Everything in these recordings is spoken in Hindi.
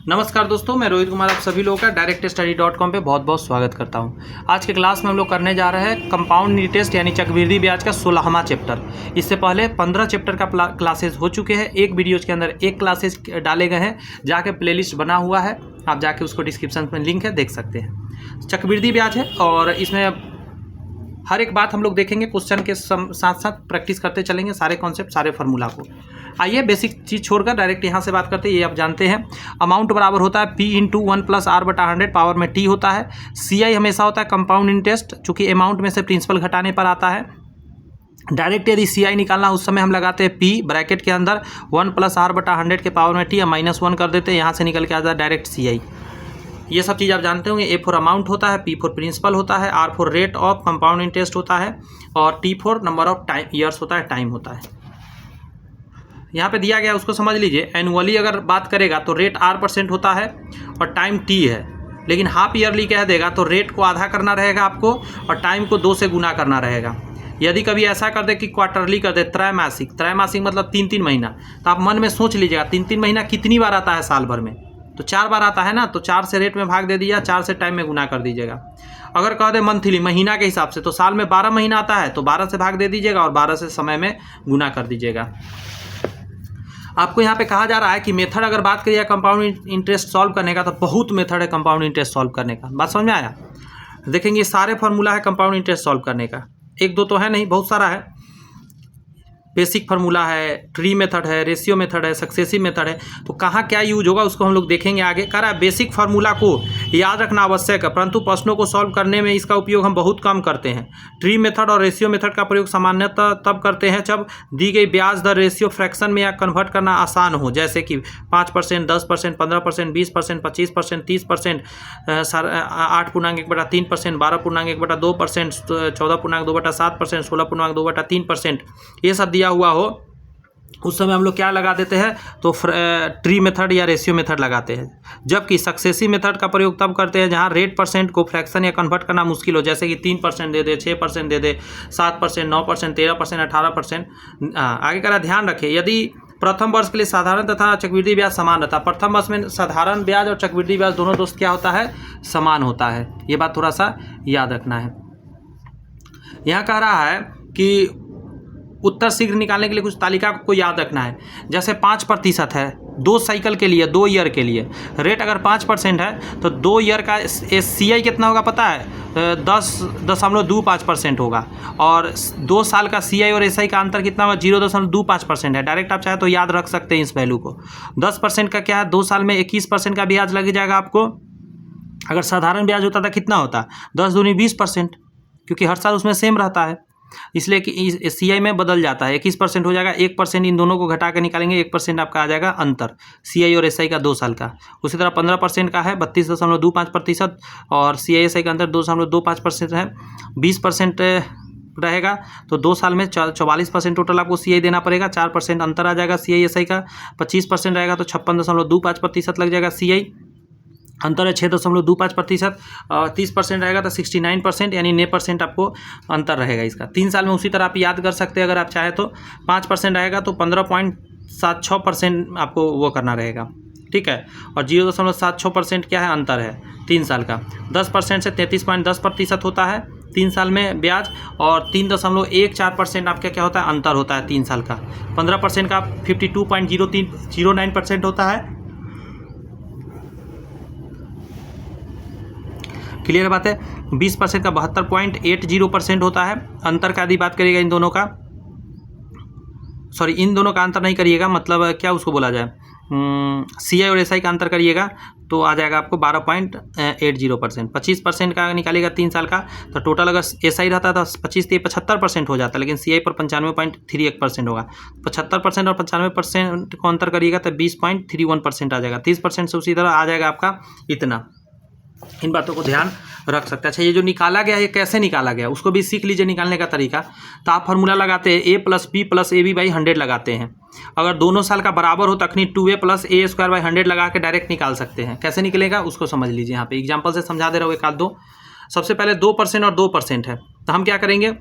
नमस्कार दोस्तों, मैं रोहित कुमार आप सभी लोगों का directstudy.com पे बहुत बहुत स्वागत करता हूं। आज के क्लास में हम लोग करने जा रहे हैं कंपाउंड इंटरेस्ट यानी चक्रवृद्धि ब्याज का 16वां चैप्टर। इससे पहले 15 चैप्टर का क्लासेस हो चुके हैं। एक वीडियो के अंदर एक क्लासेस डाले गए हैं, जाके प्लेलिस्ट बना हुआ है, आप जाके उसको डिस्क्रिप्शन में लिंक है, देख सकते हैं। चक्रवृद्धि ब्याज है और इसमें हर एक बात हम लोग देखेंगे, क्वेश्चन के साथ साथ प्रैक्टिस करते चलेंगे, सारे कॉन्सेप्ट सारे फार्मूला को। आइए बेसिक चीज़ छोड़कर डायरेक्ट यहाँ से बात करते हैं। ये आप जानते हैं, अमाउंट बराबर होता है P इंटू 1 + R/100, पावर में T होता है। CI हमेशा होता है कंपाउंड इंटरेस्ट, चूँकि अमाउंट में से प्रिंसिपल घटाने पर आता है। डायरेक्ट यदि CI निकालना उस समय हम लगाते हैं P ब्रैकेट के अंदर 1 + R/100 के पावर में T या -1 कर देते हैं, यहाँ से निकल के आता है डायरेक्ट CI। ये सब चीज़ आप जानते होंगे। A फॉर अमाउंट होता है, P फॉर प्रिंसिपल होता है, R for rate of compound interest होता है और T for number of time years होता है, टाइम होता है। यहाँ पे दिया गया उसको समझ लीजिए। एनुअली अगर बात करेगा तो रेट R% होता है और टाइम T है, लेकिन हाफ ईयरली कह देगा तो रेट को आधा करना रहेगा आपको और टाइम को 2 से गुना करना रहेगा। यदि कभी ऐसा कर दे कि क्वार्टरली कर दे, त्रैमासिक, त्रैमासिक मतलब 3-3 महीना, तो आप मन में सोच लीजिएगा 3-3 महीना कितनी बार आता है साल भर में, तो 4 बार आता है ना, तो 4 से रेट में भाग दे दिया, 4 से टाइम में गुना कर दीजिएगा। अगर कह दे मंथली, महीना के हिसाब से, तो साल में 12 महीना आता है, तो 12 से भाग दे दीजिएगा और 12 से समय में गुना कर दीजिएगा। आपको यहाँ पे कहा जा रहा है कि मेथड अगर बात करिए कंपाउंड इंटरेस्ट सॉल्व करने का, तो बहुत मेथड है कंपाउंड इंटरेस्ट सॉल्व करने का। बात समझ में आया? देखेंगे ये सारे फार्मूला है कंपाउंड इंटरेस्ट सॉल्व करने का, 1-2 तो है नहीं, बहुत सारा है। बेसिक फार्मूला है, ट्री मेथड है, रेशियो मेथड है, सक्सेसिव मेथड है। तो कहाँ क्या यूज होगा उसको हम लोग देखेंगे आगे। कह रहा है बेसिक फार्मूला को याद रखना आवश्यक है, परंतु प्रश्नों को सॉल्व करने में इसका उपयोग हम बहुत कम करते हैं। ट्री मेथड और रेशियो मेथड का प्रयोग सामान्यतः तब करते हैं जब दी गई ब्याज दर रेशियो फ्रैक्शन में या कन्वर्ट करना आसान हो, जैसे कि 5%, 10%, 15%, 20%, 25%, 30%, 8.1/3%, 12.1/2%, 14.2/7%, 16.2/3%, ये सब दिया हुआ हो, उस समय हम लोग क्या लगा देते हैं, तो ट्री मेथड या रेशियो मेथड लगाते हैं। जबकि सक्सेसिव मेथड का प्रयोग तब करते हैं जहां रेट परसेंट को फ्रैक्शन या कन्वर्ट करना मुश्किल हो, जैसे कि 3% दे दे, 6% दे दे, 7%, 9%, 13%, 18%। आगे का ध्यान रखें, यदि प्रथम वर्ष के लिए साधारण तथा चक्रवृद्धि ब्याज समान रहता है, प्रथम वर्ष में साधारण ब्याज और चक्रवृद्धि ब्याज दोनों दोस्त क्या होता है, समान होता है। ये बात थोड़ा सा याद रखना है। यहाँ कह रहा है कि उत्तर शीघ्र निकालने के लिए कुछ तालिका को याद रखना है। जैसे 5% है 2 साइकिल के लिए, 2 ईयर के लिए। रेट अगर 5% है तो 2 ईयर का CI कितना होगा पता है, 10.25% होगा। और 2 साल का CI और SI का अंतर कितना होगा, 0.25% है। डायरेक्ट आप चाहे तो याद रख सकते हैं इस वैल्यू को। 10% का क्या है, 2 साल में 21% का ब्याज लग जाएगा आपको। अगर साधारण ब्याज होता था कितना होता, 10 दूनी 20%, क्योंकि हर साल उसमें सेम रहता है, इसलिए कि CI में बदल जाता है। 21% हो जाएगा, 1% इन दोनों को घटा के निकालेंगे, 1% आपका आ जाएगा अंतर CI और SI का 2 साल का। उसी तरह 15% का है 32.25% और CI SI का अंतर 2.25% है। 20% रहेगा तो 2 साल में 44% टोटल आपको CI देना पड़ेगा, 4% अंतर आ जाएगा CI SI का। 25% रहेगा तो 56.25% लग जाएगा CI, अंतर है 6.25%। 30% रहेगा तो 69%, यानी 9% आपको अंतर रहेगा इसका। 3 साल में उसी तरह आप याद कर सकते हैं अगर आप चाहें तो। 5% रहेगा तो 15.76% आपको वो करना रहेगा, ठीक है। और 0.76% क्या है, अंतर है 3 साल का। 10% से 33.10% होता है 3 साल में ब्याज, और 3.14% आपका क्या होता है, अंतर होता है 3 साल का। 15% का 52.09% होता है। क्लियर बात है। 20% का 72.80% होता है। अंतर का यदि बात करिएगा इन दोनों का, सॉरी इन दोनों का अंतर नहीं करिएगा, मतलब क्या उसको बोला जाए, CI और SI का अंतर करिएगा तो आ जाएगा आपको 12.80%। 25% का निकालिएगा 3 साल का, तो टोटल अगर SI रहता था 25 से 75% हो जाता, लेकिन CI पर 95.31% होगा। 75% और 95% को अंतर करिएगा तो 20.31% आ जाएगा। 30% से उसी तरह आ जाएगा आपका इतना। इन बातों को ध्यान रख सकते हैं। अच्छा, ये जो निकाला गया है ये कैसे निकाला गया उसको भी सीख लीजिए निकालने का तरीका। तो आप फार्मूला लगाते हैं A + B + AB/100 लगाते हैं। अगर दोनों साल का बराबर हो तखनी 2A + A² 100 लगा के डायरेक्ट निकाल सकते हैं। कैसे निकलेगा उसको समझ लीजिए, यहाँ पे एग्जाम्पल से समझा दे रहा हूँ 1-2। सबसे पहले 2% और 2% है, तो हम क्या करेंगे,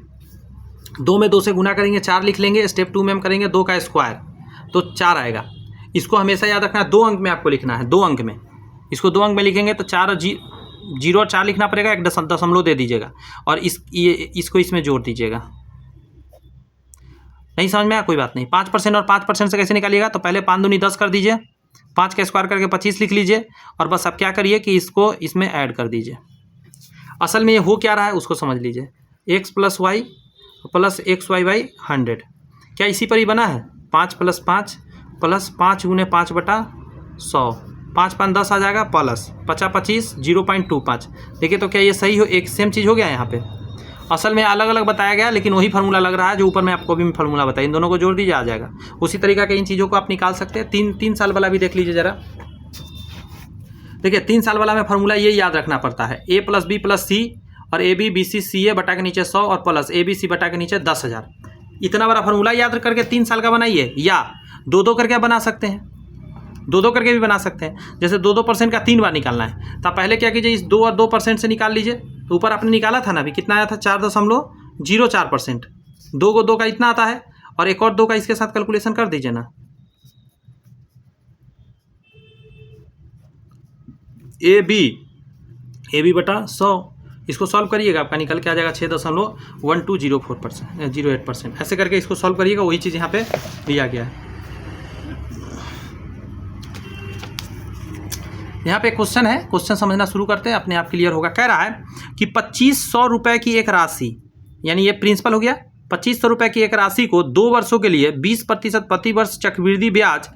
2 में 2 से गुना करेंगे, 4 लिख लेंगे। स्टेप 2 में हम करेंगे 2 का स्क्वायर, तो 4 आएगा। इसको हमेशा याद रखना है, 2 अंक में आपको लिखना है, 2 अंक में। इसको 2 अंक में लिखेंगे तो 4 जीरो और 4 लिखना पड़ेगा, एक दशमलव दे दीजिएगा और इसको इसमें जोड़ दीजिएगा। नहीं समझ में आया, कोई बात नहीं। 5% और 5% से कैसे निकालिएगा, तो पहले 5 दूनी 10 कर दीजिए, 5 का स्क्वायर करके 25 लिख लीजिए और बस अब क्या करिए कि इसको इसमें ऐड कर दीजिए। असल में ये हो क्या रहा है उसको समझ लीजिए। x + y + xy/100 क्या इसी पर ही बना है। 5 + 5 + 5 × 5/100, 5 5 10 आ जाएगा प्लस 50 25 0.25। देखिए तो क्या ये सही हो, एक सेम चीज़ हो गया यहाँ पे। असल में अलग अलग बताया गया लेकिन वही फार्मूला लग रहा है जो ऊपर में आपको भी फार्मूला बताया। इन दोनों को जोड़ दीजिए, आ जाएगा। उसी तरीका के इन चीज़ों को आप निकाल सकते हैं। 3 साल वाला भी देख लीजिए ज़रा। देखिए 3 साल वाला में फार्मूला ये याद रखना पड़ता है, a + b + c और ab bc ca बटा के नीचे 100 और प्लस abc बटा के नीचे 10,000। इतना बड़ा फार्मूला याद करके 3 साल का बनाइए, या 2-2 करके बना सकते हैं, 2-2 करके भी बना सकते हैं। जैसे 2% का 3 बार निकालना है तो पहले क्या कीजिए, इस 2 और 2% से निकाल लीजिए। तो ऊपर आपने निकाला था ना, अभी कितना आया था, 4.04%। 2 को 2 का इतना आता है और एक और 2 का इसके साथ कैलकुलेशन कर दीजिए ना। ए बी बटा 100, इसको सॉल्व करिएगा, आपका निकल के आ जाएगा 6.1204%। ऐसे करके इसको सॉल्व करिएगा, वही चीज़ यहाँ पे दिया गया है। यहाँ पे क्वेश्चन है, क्वेश्चन समझना शुरू करते हैं, अपने आप क्लियर होगा। कह रहा है कि 2500 रुपये की एक राशि, यानी ये प्रिंसिपल हो गया, 2500 रुपये की एक राशि को 2 वर्षों के लिए 20% प्रति वर्ष चक्रवृद्धि ब्याज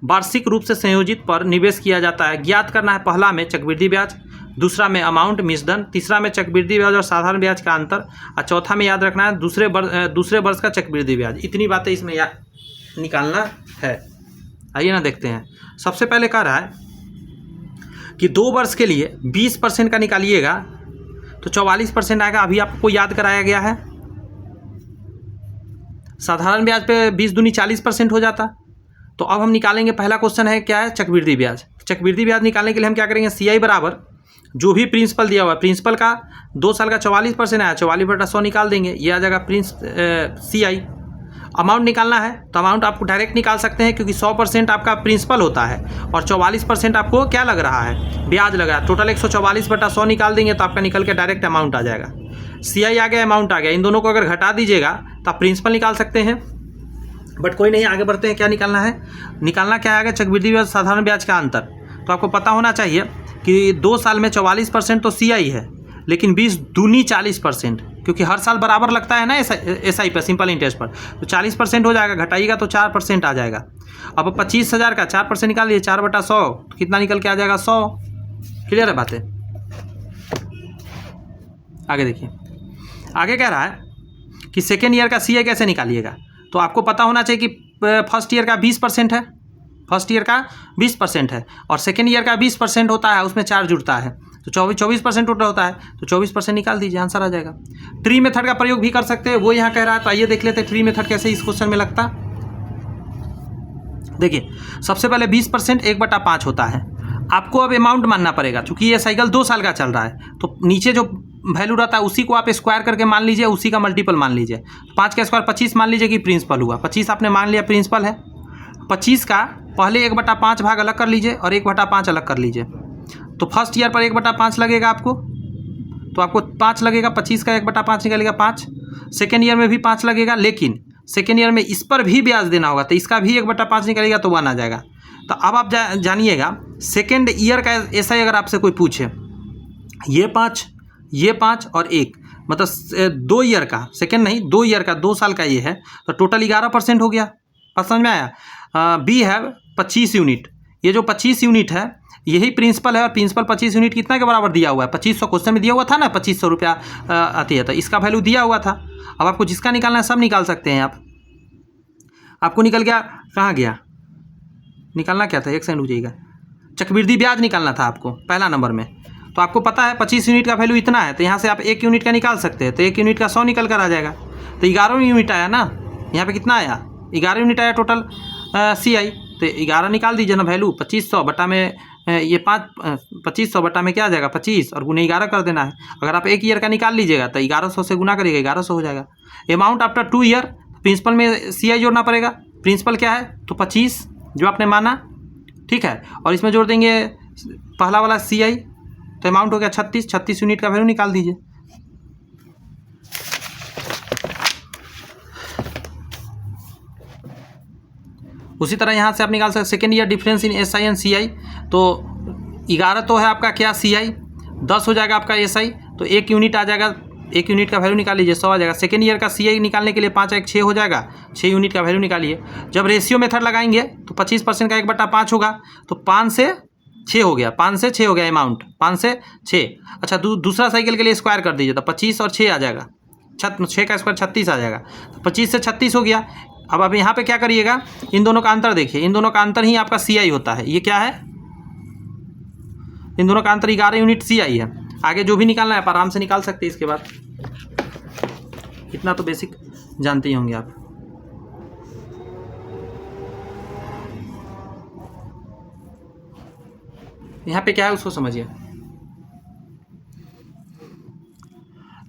वार्षिक रूप से संयोजित पर निवेश किया जाता है। ज्ञात करना है पहला में चक्रवृद्धि ब्याज, दूसरा में अमाउंट मिश्रण, तीसरा में चक्रवृद्धि ब्याज और साधारण ब्याज का अंतर, और चौथा में याद रखना है दूसरे वर्ष का चक्रवृद्धि ब्याज। इतनी बातें इसमें निकालना है। आइए ना देखते हैं। सबसे पहले कह रहा है कि 2 वर्ष के लिए 20% का निकालिएगा तो 44% आएगा। अभी आपको याद कराया गया है। साधारण ब्याज पे 20 दूनी 40% हो जाता। तो अब हम निकालेंगे, पहला क्वेश्चन है क्या है, चक्रवृद्धि ब्याज। चक्रवृद्धि ब्याज निकालने के लिए हम क्या करेंगे, CI बराबर जो भी प्रिंसिपल दिया हुआ है, प्रिंसिपल का 2 साल का 44% आया, 44/100 निकाल देंगे, ये आ जाएगा CI। अमाउंट निकालना है तो अमाउंट आपको डायरेक्ट निकाल सकते हैं क्योंकि 100% आपका प्रिंसिपल होता है और 44% आपको क्या लग रहा है, ब्याज लगा। टोटल 144/100 निकाल देंगे तो आपका निकल के डायरेक्ट अमाउंट आ जाएगा। CI आ गया, अमाउंट आ गया। इन दोनों को अगर घटा दीजिएगा तो आप प्रिंसिपल निकाल सकते हैं। बट कोई नहीं, आगे बढ़ते हैं। क्या निकालना है, निकालना क्या आएगा, चक्रवृद्धि ब्याज साधारण ब्याज का अंतर। तो आपको पता होना चाहिए कि 2 साल में 44% तो CI है, लेकिन 20 दूनी 40%, क्योंकि हर साल बराबर लगता है ना SI पर, सिंपल इंटरेस्ट पर। तो 40% हो जाएगा, घटाइएगा तो 4% आ जाएगा। अब 25,000 का 4% निकाल दिए, 4/100 तो कितना निकल के आ जाएगा, 100। क्लियर है बातें। आगे देखिए, आगे कह रहा है कि सेकेंड ईयर का CI कैसे निकालिएगा। तो आपको पता होना चाहिए कि फर्स्ट ईयर का 20% है, फर्स्ट ईयर का 20% है और सेकेंड ईयर का 20% होता है, उसमें 4 जुड़ता है तो 24% टोटल होता है। तो 24% निकाल दीजिए, आंसर आ जाएगा। ट्री मेथड का प्रयोग भी कर सकते हैं, वो यहाँ कह रहा है। तो आइए देख लेते हैं ट्री मेथड कैसे इस क्वेश्चन में लगता। देखिए सबसे पहले 20% 1/5 होता है। आपको अब अमाउंट मानना पड़ेगा, क्योंकि ये साइकिल 2 साल का चल रहा है। तो नीचे जो वैल्यू रहता है उसी को आप स्क्वायर करके मान लीजिए, उसी का मल्टीपल मान लीजिए। 5 का स्क्वायर 25 मान लीजिए कि प्रिंसिपल हुआ। 25 आपने मान लिया प्रिंसिपल है। 25 का पहले 1/5 भाग अलग कर लीजिए और 1/5 अलग कर लीजिए। तो फर्स्ट ईयर पर 1/5 लगेगा आपको, तो आपको 5 लगेगा। 25 का 1/5 निकलेगा 5। सेकेंड ईयर में भी 5 लगेगा, लेकिन सेकेंड ईयर में इस पर भी ब्याज देना होगा तो इसका भी 1/5 निकलेगा तो 1 आ जाएगा। तो अब आप जानिएगा सेकेंड ईयर का ऐसा ही अगर आपसे कोई पूछे, ये 5 और 1 मतलब 2 ईयर का, सेकेंड नहीं 2 ईयर का, 2 साल का ये है, तो टोटल 11% हो गया। बात समझ में आया। बी है 25 यूनिट। ये जो 25 यूनिट है यही प्रिंसिपल है और प्रिंसिपल 25 यूनिट कितना के बराबर दिया हुआ है, 2500 क्वेश्चन में दिया हुआ था ना, 2500 रुपया आती है, तो इसका वैल्यू दिया हुआ था। अब आपको जिसका निकालना है सब निकाल सकते हैं आप। आपको निकल गया, कहाँ गया, निकालना क्या था, एक सेकंड हो जाएगा। चक्रवृद्धि ब्याज निकालना था आपको पहला नंबर में। तो आपको पता है 25 यूनिट का वैल्यू इतना है, तो यहाँ से आप 1 यूनिट का निकाल सकते हैं। तो 1 यूनिट का 100 निकल कर आ जाएगा। तो 11 यूनिट आया ना, यहाँ पे कितना आया, 11 यूनिट आया टोटल CI। तो 11 निकाल दीजिए ना वैल्यू। 2500 बटा में ये 2500 बटा में क्या आ जाएगा 25 और गुने 11 कर देना है। अगर आप 1 ईयर का निकाल लीजिएगा तो 1100 से गुना करिएगा 1100 हो जाएगा। अमाउंट आफ्टर 2 ईयर, प्रिंसिपल में CI जोड़ना पड़ेगा। प्रिंसिपल क्या है तो 25 जो आपने माना, ठीक है, और इसमें जोड़ देंगे पहला वाला CI, तो अमाउंट हो गया 36 यूनिट का वैल्यू निकाल दीजिए। उसी तरह यहाँ से आप निकाल सकते second year difference in SI and CI, तो 11 तो है आपका क्या CI, 10 हो जाएगा आपका SI, तो 1 यूनिट आ जाएगा, 1 यूनिट का वैल्यू निकाल लीजिए, 100 आ जाएगा। सेकेंड ईयर का CI निकालने के लिए 5 1 6 हो जाएगा, 6 यूनिट का वैल्यू निकालिए। जब रेशियो मेथड लगाएंगे तो 25% का 1/5 होगा, तो 5 से 6 हो गया, 5 से 6 हो गया अमाउंट, 5 से 6। अच्छा दूसरा साइकिल के लिए स्क्वायर कर दीजिए, तो 25 और 6 आ जाएगा, 6 का स्क्वायर 36 आ जाएगा, तो 25 से 36 हो गया। अब आप यहाँ पे क्या करिएगा, इन दोनों का अंतर देखिए, इन दोनों का अंतर ही आपका CI होता है। ये क्या है, इन दोनों का अंतर 11 यूनिट CI है। आगे जो भी निकालना है आप आराम से निकाल सकते हैं। इसके बाद इतना तो बेसिक जानते ही होंगे आप। यहाँ पे क्या है उसको समझिए।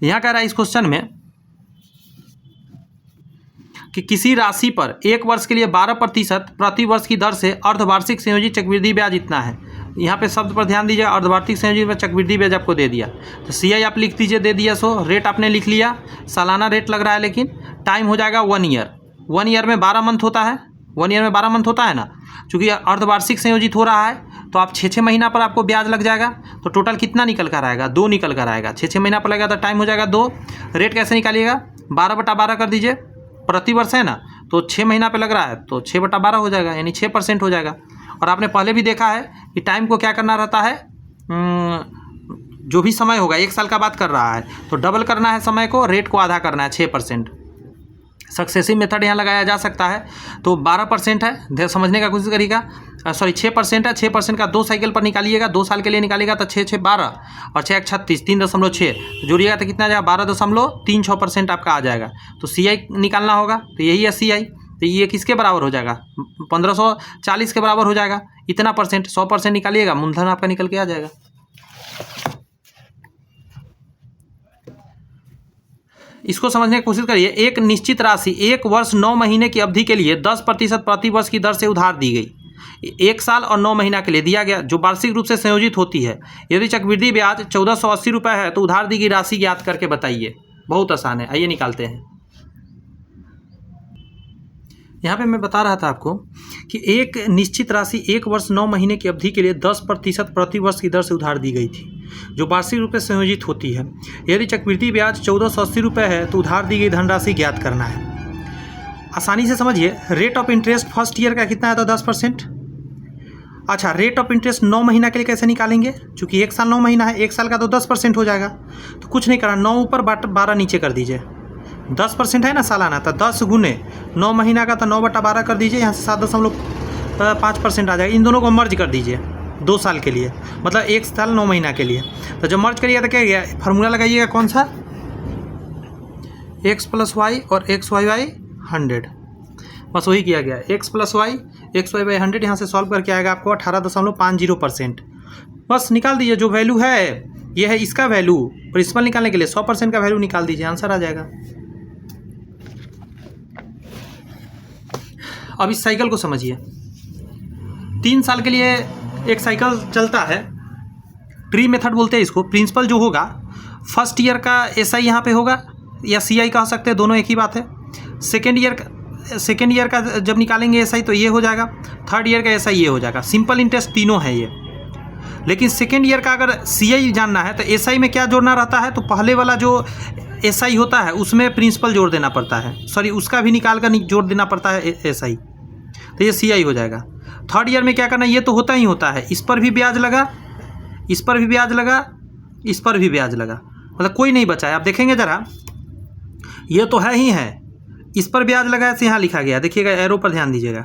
यहाँ कह रहा है इस क्वेश्चन में कि किसी राशि पर 1 वर्ष के लिए 12% प्रति वर्ष की दर से अर्धवार्षिक संयोजी चक्रवृद्धि ब्याज इतना है। यहाँ पे शब्द पर ध्यान दीजिए, अर्धवार्षिक संयोजी में चक्रवृद्धि ब्याज आपको दे दिया, तो CI आप लिख दीजिए, दे दिया। सो रेट आपने लिख लिया, सालाना रेट लग रहा है, लेकिन टाइम हो जाएगा 1 ईयर। 1 ईयर में 12 मंथ होता है, 1 ईयर में 12 मंथ होता है ना, चूँकि अर्धवार्षिक संयोजित हो रहा है तो आप 6 महीना पर आपको ब्याज लग जाएगा, तो टोटल कितना निकल कर आएगा, 2 निकल कर आएगा। 6 महीना पर लगेगा तो टाइम हो जाएगा 2। रेट कैसे निकालिएगा, 12/12 कर दीजिए, प्रति वर्ष है ना, तो 6 महीना पे लग रहा है तो 6/12 हो जाएगा, यानी 6% हो जाएगा। और आपने पहले भी देखा है कि टाइम को क्या करना रहता है, जो भी समय होगा, 1 साल का बात कर रहा है तो डबल करना है समय को, रेट को आधा करना है, 6%। सक्सेसिव मेथड यहाँ लगाया जा सकता है, तो 12% है, समझने का कोशिश करिएगा। 6% है, 6% का 2 साइकिल पर निकालिएगा, 2 साल के लिए निकालिएगा तो 6 6 12 और 6 1 36, 3.6 जोड़िएगा तो कितना आ जाएगा, 12.36% आपका आ जाएगा। तो CI निकालना होगा, तो यही है CI, तो ये किसके बराबर हो जाएगा, 1540 के बराबर हो जाएगा। इतना परसेंट, 100% निकालिएगा, मूलधन आपका निकल के आ जाएगा। इसको समझने की कोशिश करिए। एक निश्चित राशि 1 वर्ष 9 महीने की अवधि के लिए 10% प्रति वर्ष की दर से उधार दी गई, 1 साल और 9 महीना के लिए दिया गया, जो वार्षिक रूप से संयोजित होती है। यदि चक्रवृद्धि ब्याज 1480 रुपये है तो उधार दी गई राशि ज्ञात करके बताइए। बहुत आसान है, आइए निकालते हैं। यहाँ पे मैं बता रहा था आपको कि एक निश्चित राशि 1 वर्ष 9 महीने की अवधि के लिए 10% प्रति वर्ष की दर से उधार दी गई थी, जो वार्षिक रूप से संयोजित होती है। यदि चक्रवृद्धि ब्याज 1480 रुपये है तो उधार दी गई धनराशि ज्ञात करना है। आसानी से समझिए, rate of interest first year का कितना है, तो 10%। अच्छा, रेट ऑफ इंटरेस्ट 9 महीना के लिए कैसे निकालेंगे, चूँकि 1 साल 9 महीना है, 1 साल का तो 10% हो जाएगा। तो कुछ नहीं करना, 9 ऊपर 12 नीचे कर दीजिए। 10% है ना सालाना, तो 10 गुने 9 महीना का तो 9/12 कर दीजिए, यहाँ से 7.5% आ जाएगा। इन दोनों को मर्ज कर दीजिए 2 साल के लिए, मतलब 1 साल 9 महीना के लिए। तो जब मर्ज करिएगा तो क्या गया, फार्मूला लगाइएगा कौन सा, x + y और xy/100, बस वही किया गया। x + y xy/100 यहाँ से सॉल्व करके आएगा आपको 18.50%। बस निकाल दीजिए, जो वैल्यू है ये है इसका वैल्यू। प्रिंसिपल निकालने के लिए 100% का वैल्यू निकाल दीजिए, आंसर आ जाएगा। अब इस साइकिल को समझिए। 3 साल के लिए एक साइकिल चलता है, ट्री मेथड बोलते हैं इसको। प्रिंसिपल जो होगा फर्स्ट ईयर का SI यहाँ पे होगा, या CI कह सकते हैं, दोनों एक ही बात है। सेकेंड ईयर का जब निकालेंगे SI तो ये हो जाएगा, थर्ड ईयर का SI ये हो जाएगा। सिंपल इंटरेस्ट तीनों है ये। लेकिन सेकेंड ईयर का अगर CI जानना है तो SI में क्या जोड़ना रहता है, तो पहले वाला जो SI होता है उसमें प्रिंसिपल जोड़ देना पड़ता है, सॉरी उसका भी निकाल कर जोड़ देना पड़ता है SI, तो ये CI हो जाएगा। थर्ड ईयर में क्या करना, ये तो होता ही होता है, इस पर भी ब्याज लगा, इस पर भी ब्याज लगा, इस पर भी ब्याज लगा, मतलब कोई नहीं बचा है। आप देखेंगे ज़रा, ये तो है ही है, इस पर ब्याज लगा है, यहाँ लिखा गया, देखिएगा एरो पर ध्यान दीजिएगा,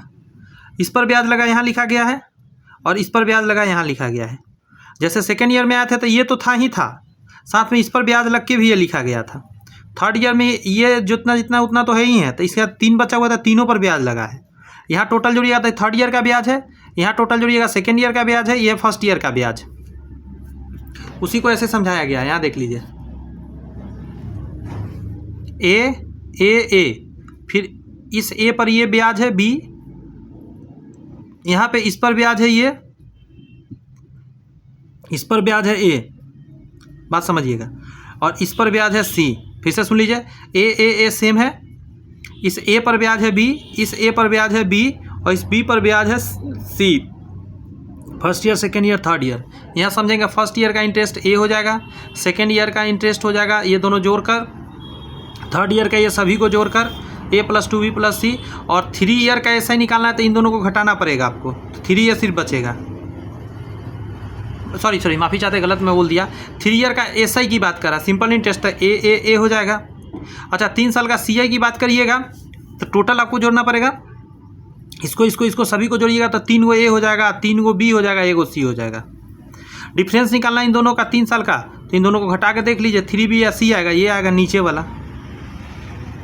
इस पर ब्याज लगा यहाँ लिखा गया है, और इस पर ब्याज लगा यहाँ लिखा गया है। जैसे सेकेंड ईयर में आया था तो ये तो था ही था, साथ में इस पर ब्याज लग के भी ये लिखा गया था। थर्ड ईयर में ये जितना जितना उतना तो है ही है, तो इसके बाद 3 बचा हुआ था, तीनों पर ब्याज लगा है। यहाँ टोटल जोड़िएगा तो थर्ड ईयर का ब्याज है, यहाँ टोटल जोड़िएगा सेकेंड ईयर का ब्याज है, ये फर्स्ट ईयर का ब्याज। उसी को ऐसे समझाया गया है, यहाँ देख लीजिए, ए, फिर इस A पर ये ब्याज है B, यहाँ पे इस पर ब्याज है ये, इस पर ब्याज है ए, बात समझिएगा, और इस पर ब्याज है सी। फिर से सुन लीजिए, ए सेम है, इस ए पर ब्याज है बी, इस ए पर ब्याज है बी, और इस बी पर ब्याज है C. First year, second year, third year. यहाँ समझेंगे फर्स्ट ईयर का इंटरेस्ट ए हो जाएगा, सेकेंड ईयर का इंटरेस्ट हो जाएगा ये दोनों जोड़कर, थर्ड ईयर का ये सभी को जोड़कर ए प्लस 2b प्लस सी, और 3 ईयर का ऐसा ही निकालना है तो इन दोनों को घटाना पड़ेगा आपको, तो 3 ईयर सिर्फ बचेगा। सॉरी माफ़ी चाहते, गलत मैं बोल दिया। 3 ईयर का एसआई की बात कर रहा, सिंपल इंटरेस्ट है ए हो जाएगा। अच्छा 3 साल का सीआई की बात करिएगा तो टोटल आपको जोड़ना पड़ेगा, इसको सभी को जोड़िएगा तो 3 गो ए हो जाएगा, 3 गो बी हो जाएगा, 1 गो सी हो जाएगा। डिफरेंस निकालना इन दोनों का 3 साल का, तो इन दोनों को घटा के देख लीजिए, 3b या सी आएगा, ये आएगा नीचे वाला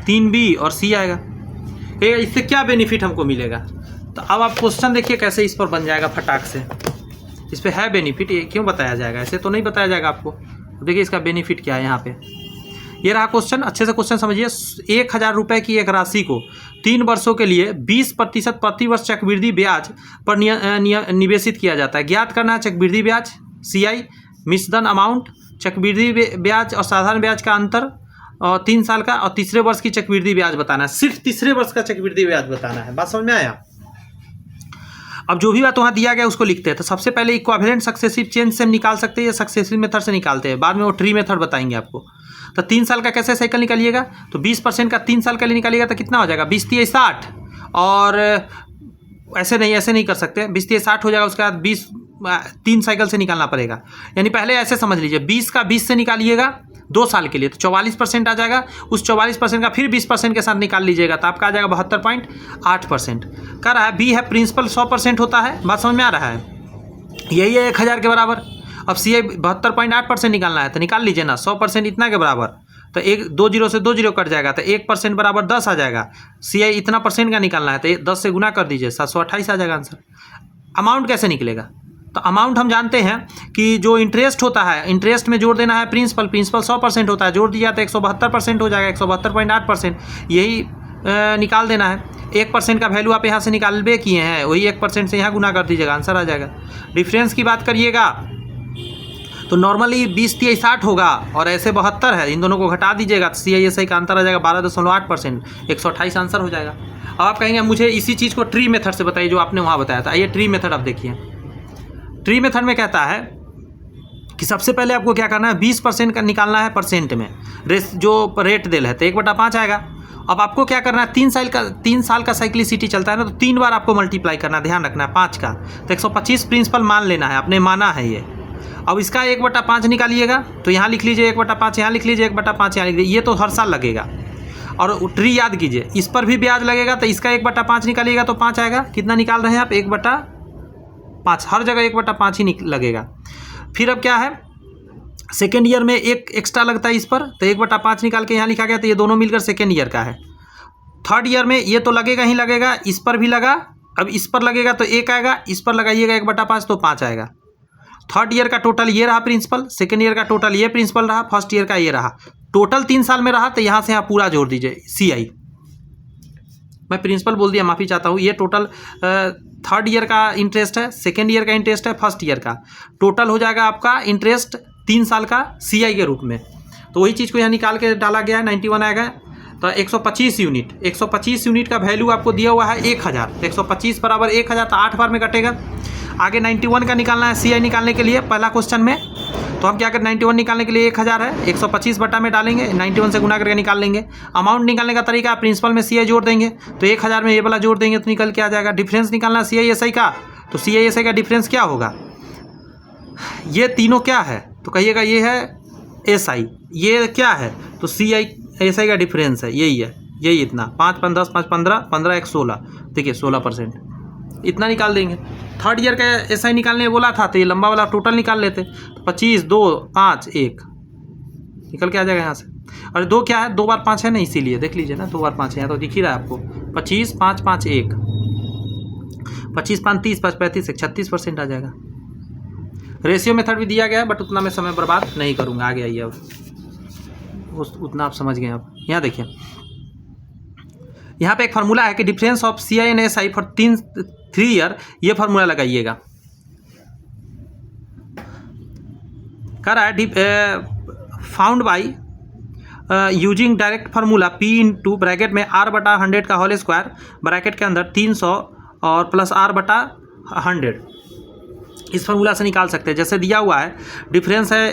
3b और सी आएगा। इससे क्या बेनिफिट हमको मिलेगा, तो अब आप क्वेश्चन देखिए कैसे इस पर बन जाएगा फटाक से। इस पर है बेनिफिट, ये क्यों बताया जाएगा, ऐसे तो नहीं बताया जाएगा आपको। देखिए इसका बेनिफिट क्या है यहाँ पे, ये रहा क्वेश्चन, अच्छे से क्वेश्चन समझिए। 1000 रुपये की एक राशि को 3 वर्षों के लिए 20% प्रतिवर्ष चक्रवृद्धि ब्याज पर निवेशित किया जाता है। ज्ञात करना है चक्रवृद्धि ब्याज CI, मिश्रधन अमाउंट, चक्रवृद्धि ब्याज और साधारण ब्याज का अंतर, और 3 साल का और तीसरे वर्ष की चक्रवृद्धि ब्याज बताना है। सिर्फ तीसरे वर्ष का चक्रवृद्धि ब्याज बताना है। बात समझ में आया। अब जो भी बात वहाँ दिया गया उसको लिखते हैं। तो सबसे पहले इक्विवेलेंट सक्सेसिव चेंज से हम निकाल सकते हैं या सक्सेसिव मेथड से निकालते हैं, बाद में वो ट्री मेथड बताएंगे आपको। तो 3 साल का कैसे साइकिल निकालिएगा, तो 20% का 3 साल के लिए निकालिएगा तो कितना हो जाएगा, 20 × 60, और ऐसे नहीं कर सकते, 20 × 60 हो जाएगा। उसके बाद 3 साइकिल से निकालना पड़ेगा, यानी पहले ऐसे समझ लीजिए 20 का 20 से निकालिएगा 2 साल के लिए तो 44% आ जाएगा। उस 44% का फिर 20% के साथ निकाल लीजिएगा तो आपका आ जाएगा 72.8%। कह रहा है बी है प्रिंसिपल 100% होता है, बात समझ में आ रहा है, यही है 1000 के बराबर। अब CI 72.8% निकालना है तो निकाल लीजिए ना, 100% इतना के बराबर, तो 2 0 से 2 0 कट जाएगा तो 1% बराबर 10 आ जाएगा। CI इतना % का निकालना है तो 10 से गुना कर दीजिए, 728 आ जाएगा आंसर। अमाउंट कैसे निकलेगा, तो अमाउंट हम जानते हैं कि जो इंटरेस्ट होता है, इंटरेस्ट में जोड़ देना है प्रिंसिपल 100% होता है, जोड़ दिया तो 172% हो जाएगा, 172.8%, यही निकाल देना है। 1% का वैल्यू आप यहाँ से निकालबे किए हैं, वही 1% से यहाँ गुना कर दीजिएगा, आंसर आ जाएगा। डिफरेंस की बात करिएगा तो नॉर्मली 20 × 60 होगा और ऐसे 72 है, इन दोनों को घटा दीजिएगा तो CISI का अंतर आ जाएगा 12.8%, 128 आंसर हो जाएगा। अब आप कहेंगे मुझे इसी चीज़ को ट्री मेथड से बताइए जो आपने वहाँ बताया था। ये ट्री मेथड आप देखिए, ट्री मेथड में कहता है कि सबसे पहले आपको क्या करना है, 20% का निकालना है परसेंट में, जो रेट दिल है तो 1/5 आएगा। अब आपको क्या करना है, 3 साल का साइक्लिसिटी चलता है ना, तो 3 बार आपको मल्टीप्लाई करना, ध्यान रखना है 5 का, तो 125 प्रिंसिपल मान लेना है, आपने माना है ये। अब इसका 1/5 निकालिएगा तो यहाँ लिख लीजिए 1/5, यहाँ लिख लीजिए 1/5, यहाँ लिख लीजिए, ये तो हर साल लगेगा। और ट्री याद कीजिए, इस पर भी ब्याज लगेगा तो इसका 1/5 निकालिएगा तो 5 आएगा। कितना निकाल रहे हैं आप, 1/5, हर जगह 1/5 ही लगेगा। फिर अब क्या है, सेकेंड ईयर में 1 एक्स्ट्रा लगता है इस पर, तो 1/5 निकाल के यहाँ लिखा गया, तो ये दोनों मिलकर सेकेंड ईयर का है। थर्ड ईयर में ये तो लगेगा ही लगेगा, इस पर भी लगा, अब इस पर लगेगा तो 1 आएगा, इस पर लगाइएगा 1/5 तो 5 आएगा। थर्ड ईयर का टोटल ये रहा प्रिंसिपल, सेकेंड ईयर का टोटल ये प्रिंसिपल रहा, फर्स्ट ईयर का ये रहा, टोटल 3 साल में रहा, तो यहाँ से यहाँ पूरा जोड़ दीजिए CI। मैं प्रिंसिपल बोल दिया, माफ़ी चाहता हूँ। ये टोटल थर्ड ईयर का इंटरेस्ट है, सेकेंड ईयर का इंटरेस्ट है, फर्स्ट ईयर का टोटल हो जाएगा आपका इंटरेस्ट 3 साल का CI के रूप में। तो वही चीज़ को यहाँ निकाल के डाला गया है, 91 आएगा। तो 125 यूनिट का वैल्यू आपको दिया हुआ है 1000, तो 125 बराबर 1000, तो 8 बार में कटेगा। आगे 91 का निकालना है CI निकालने के लिए पहला क्वेश्चन में, तो हम क्या करें, 91 निकालने के लिए 1000 है, 125 बटा में डालेंगे, 91 से गुना करके निकाल लेंगे। अमाउंट निकालने का तरीका, प्रिंसिपल में CI जोड़ देंगे, तो 1000 में ये वाला जोड़ देंगे तो निकल के आ जाएगा। डिफरेंस निकालना CISI का, तो CISI का डिफरेंस क्या होगा, ये तीनों क्या है, तो कहिएगा ये है SI, ये क्या है, तो CISI का डिफरेंस है, यही इतना, 5 × 10 5 15 15 1 16, देखिए 16%, इतना निकाल देंगे। थर्ड ईयर का SI निकालने बोला था तो ये लंबा वाला टोटल निकाल लेते, तो 25 2 5 1 निकल के आ जाएगा यहाँ से। और 2 क्या है, 2 बार 5 है ना, इसीलिए देख लीजिए ना, 2 बार 5 है, यहाँ तो दिख ही रहा है आपको। 25 5 5 1, 25 5 30 5 35 36% आ जाएगा। रेशियो मेथड भी दिया गया है, बट उतना मैं समय बर्बाद नहीं करूँगा, आगे आइए, अब उतना आप समझ गए। अब यहाँ देखिए, यहाँ पे एक फार्मूला है कि difference of CI and SI for 3 year, ये फार्मूला लगाइएगा। कह रहा है found by using direct formula P into bracket में R/100 का होल स्क्वायर ब्रैकेट के अंदर 300 और प्लस R/100 इस फार्मूला से निकाल सकते हैं। जैसे दिया हुआ है डिफरेंस है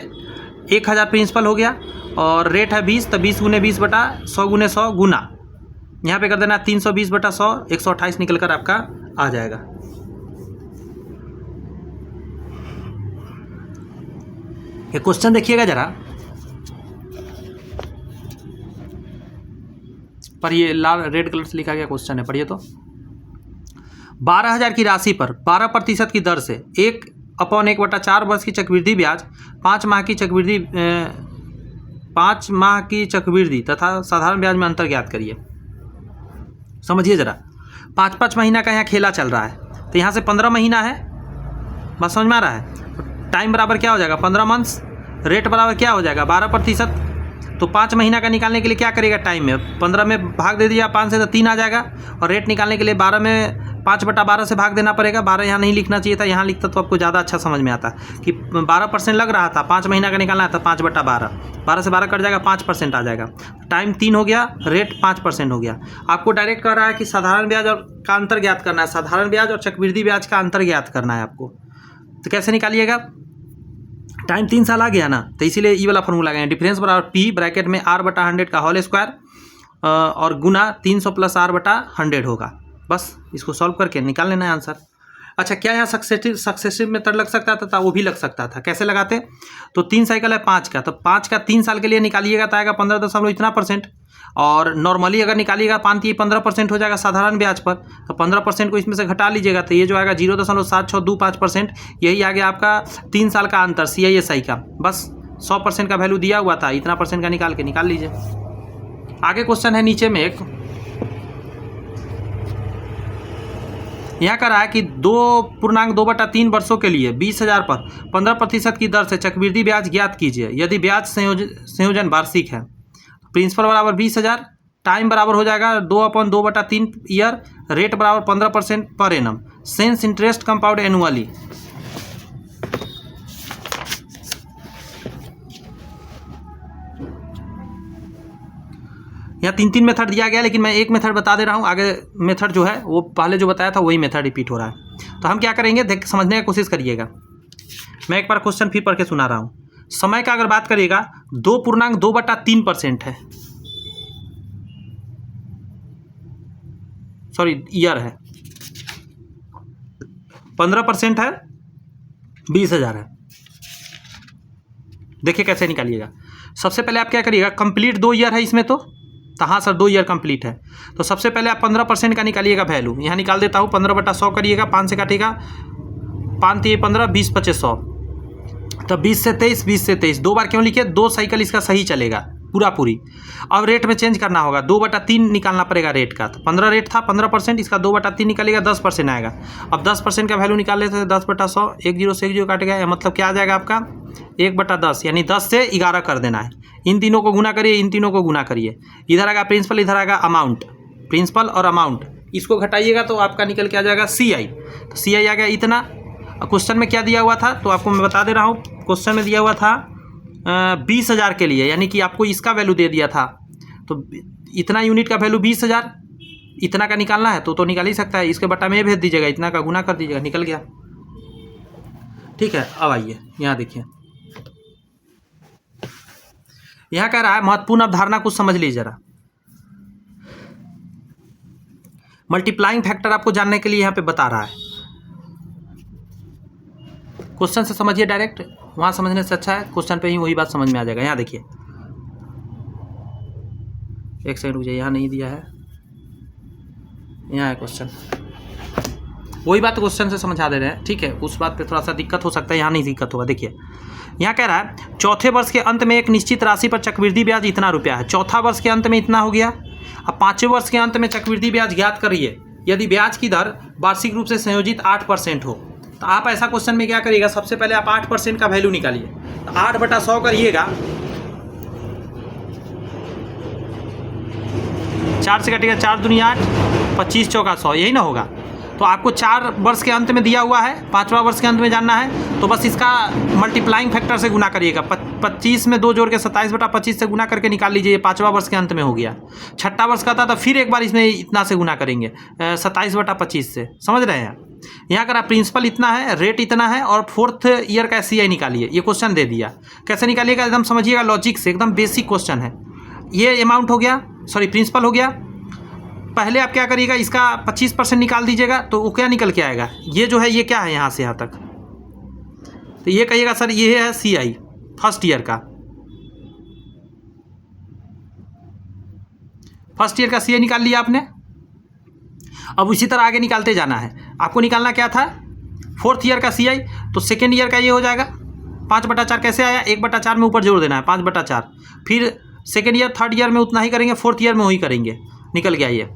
1000 प्रिंसिपल हो गया और रेट है 20, तो 20 गुने 20/100 गुने 100 गुना यहाँ पे कर देना 320/100 128 निकल कर आपका आ जाएगा। ये क्वेश्चन देखिएगा जरा, पर ये लाल रेड कलर से लिखा गया क्वेश्चन है, पढ़िए तो। 12,000 की राशि पर 12% की दर से 1/1/4 वर्ष की चक्रवृद्धि ब्याज 5 माह की चक्रवृद्धि तथा साधारण ब्याज में अंतर ज्ञात करिए। समझिए जरा, 5 महीना का यहाँ खेला चल रहा है, तो यहाँ से 15 महीना है, बात समझ में आ रहा है। टाइम बराबर क्या हो जाएगा 15 मंथ्स, रेट बराबर क्या हो जाएगा 12%। तो 5 महीना का निकालने के लिए क्या करिएगा, टाइम में 15 में भाग दे दिया 5 से तो 3 आ जाएगा, और रेट निकालने के लिए 12 में 5/12 से भाग देना पड़ेगा। 12 यहाँ नहीं लिखना चाहिए था, यहाँ लिखता तो आपको ज़्यादा अच्छा समझ में आता कि 12% लग रहा था, 5 महीना का निकालना था 5/12, 12 से 12 कट जाएगा 5% आ जाएगा। टाइम 3 हो गया, रेट 5% हो गया। आपको डायरेक्ट कह रहा है कि साधारण ब्याज और का अंतर ज्ञात करना है, साधारण ब्याज और चक्रवृद्धि ब्याज का अंतर ज्ञात करना है आपको। तो कैसे निकालिएगा, टाइम 3 साल आ गया ना, तो इसीलिए ये वाला फॉर्मूला गया, डिफरेंस बराबर P ब्रैकेट में R/100 का होल स्क्वायर और गुना 300 प्लस R/100 होगा। बस इसको सॉल्व करके निकाल लेना है आंसर। अच्छा, क्या यहाँ सक्सेसिव मेथड लग सकता था? वो भी लग सकता था। कैसे लगाते? तो 3 साइकिल है 5 का, तो 5 का 3 साल के लिए निकालिएगा तो आएगा 15 इतना %, और नॉर्मली अगर निकालिएगा 15% हो जाएगा साधारण ब्याज पर, तो 15% को इसमें से घटा लीजिएगा, तो ये जो आएगा 0.7625%, यही आ गया आपका 3 साल का अंतर CISI का। बस 100% का वैल्यू दिया हुआ था, इतना % का निकाल लीजिए। आगे क्वेश्चन है नीचे में एक, यहाँ का रहा है कि 2.2/3 वर्षों के लिए 20,000 पर 15% की दर से चक्रवृद्धि ब्याज ज्ञात कीजिए यदि ब्याज संयोजन वार्षिक है। प्रिंसिपल बराबर 20,000, टाइम बराबर हो जाएगा 2/2/3 ईयर, रेट बराबर 15% per annum, sense interest compound annually. यहाँ 3 मेथड दिया गया, लेकिन मैं एक मेथड बता दे रहा हूँ, आगे मेथड जो है वो पहले जो बताया था वही मेथड रिपीट हो रहा है। तो हम क्या करेंगे, देख समझने की कोशिश करिएगा। मैं एक बार क्वेश्चन फिर पढ़ के सुना रहा हूँ। समय का अगर बात करिएगा 2.2/3% है, सॉरी ईयर है, 15% है, 20,000 है। देखिए कैसे निकालिएगा। सबसे पहले आप क्या करिएगा, कंप्लीट 2 ईयर है इसमें, तो हाँ सर 2 ईयर कंप्लीट है, तो सबसे पहले आप 15% का निकालिएगा वैल्यू। यहाँ निकाल देता हूँ, 15/100 करिएगा, 5 से काटिएगा, 5 × 15 20 × 25 100, तब 20 से 23 20 से 23 2 बार क्यों लिखे, 2 साइकिल इसका सही चलेगा पूरी। अब रेट में चेंज करना होगा, 2/3 निकालना पड़ेगा रेट का। तो 15 रेट था, 15%, इसका 2/3 निकालेगा 10% आएगा। अब 10% का वैल्यू निकाल लेते हैं, 10/100, 1 0 से 1 0 काट गया, मतलब क्या आ जाएगा आपका 1/10, यानी 10 से 11 कर देना है। इन तीनों को गुना करिए, इन तीनों को गुना करिए, इधर आएगा प्रिंसिपल, इधर आएगा अमाउंट, प्रिंसिपल और अमाउंट, इसको घटाइएगा तो आपका निकल के आ जाएगा CI। तो CI आ गया इतना। क्वेश्चन में क्या दिया हुआ था तो आपको मैं बता दे रहा हूँ। क्वेश्चन में दिया हुआ था 20,000 के लिए, यानी कि आपको इसका वैल्यू दे दिया था, तो इतना यूनिट का वैल्यू 20,000, इतना का निकालना है तो निकाल ही सकता है, इसके बटा में भेज दीजिएगा, इतना का गुना कर दीजिएगा, निकल गया। ठीक है, अब आइए यहाँ देखिए, यहाँ कह रहा है महत्वपूर्ण अवधारणा कुछ समझ लीजिए जरा। मल्टीप्लाइंग फैक्टर आपको जानने के लिए यहाँ पे बता रहा है। क्वेश्चन से समझिए डायरेक्ट, वहाँ समझने से अच्छा है क्वेश्चन पे ही वही बात समझ में आ जाएगा। यहाँ देखिए, एक सेकंड रुक जाइए, यहाँ नहीं दिया है, यहाँ है क्वेश्चन, वही बात क्वेश्चन से समझा दे रहे हैं। ठीक है, उस बात पे थोड़ा सा दिक्कत हो सकता है, यहाँ नहीं दिक्कत होगा। देखिए यहाँ कह रहा है चौथे वर्ष के अंत में एक निश्चित राशि पर चक्रवृद्धि ब्याज इतना रुपया है। चौथा वर्ष के अंत में इतना हो गया। अब 5वें वर्ष के अंत में चक्रवृद्धि ब्याज ज्ञात करिए यदि ब्याज की दर वार्षिक रूप से संयोजित 8% हो। तो आप ऐसा क्वेश्चन में क्या करिएगा, सबसे पहले आप 8% का वैल्यू निकालिए, तो 8/100 करिएगा, 4 से कटिएगा, 4 दूनी 8, 25 चौका 100, यही ना होगा। तो तो आपको 4 वर्ष के अंत में दिया हुआ है, 5वां वर्ष के अंत में जानना है, तो बस इसका मल्टीप्लाइंग फैक्टर से गुना करिएगा। 25 में 2 जोड़ के 27/25 से गुना करके निकाल लीजिए, ये 5वां वर्ष के अंत में हो गया। 6ठा वर्ष का था तो फिर एक बार इसमें इतना से गुना करेंगे 27/25 से, समझ रहे हैं। यहाँ अगर आप प्रिंसिपल इतना है, रेट इतना है और 4th ईयर का CI निकालिए। ये क्वेश्चन दे दिया, कैसे निकालिएगा एकदम समझिएगा लॉजिक से, एकदम बेसिक क्वेश्चन है। ये अमाउंट हो गया, सॉरी प्रिंसिपल हो गया। पहले आप क्या करिएगा, इसका 25% निकाल दीजिएगा, तो वो क्या निकल के आएगा, ये जो है ये क्या है यहाँ से यहाँ तक, तो ये कहिएगा सर ये है CI फर्स्ट ईयर का। फर्स्ट ईयर का CI निकाल लिया आपने। अब उसी तरह आगे निकालते जाना है। आपको निकालना क्या था, 4th ईयर का CI, तो सेकेंड ईयर का ये हो जाएगा 5/4 कैसे आया, 1/4 में ऊपर जोड़ देना है 5/4। फिर सेकेंड ईयर, 3rd ईयर में उतना ही करेंगे, 4th ईयर में वही करेंगे, निकल गया ये।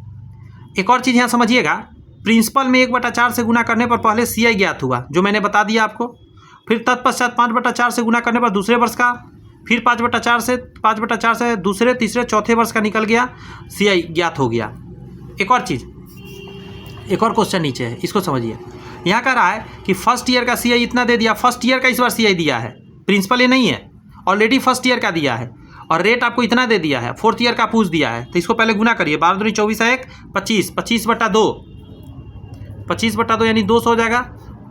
एक और चीज़ यहाँ समझिएगा, प्रिंसिपल में 1/4 से गुना करने पर पहले CI ज्ञात हुआ, जो मैंने बता दिया आपको। फिर तत्पश्चात 5/4 से गुना करने पर दूसरे वर्ष का, फिर 5/4 से दूसरे, तीसरे, चौथे वर्ष का निकल गया, CI ज्ञात हो गया। एक और चीज़, एक और क्वेश्चन नीचे है, इसको समझिए। यहाँ कह रहा है कि फर्स्ट ईयर का CI इतना दे दिया, फर्स्ट ईयर का इस बार CI दिया है, प्रिंसिपल ये नहीं है, ऑलरेडी फर्स्ट ईयर का दिया है, और रेट आपको इतना दे दिया है, 4th ईयर का पूछ दिया है। तो इसको पहले गुना करिए, 12 दूनी 24 है 1, 25, 25/2, 25/2 यानी 200 हो जाएगा,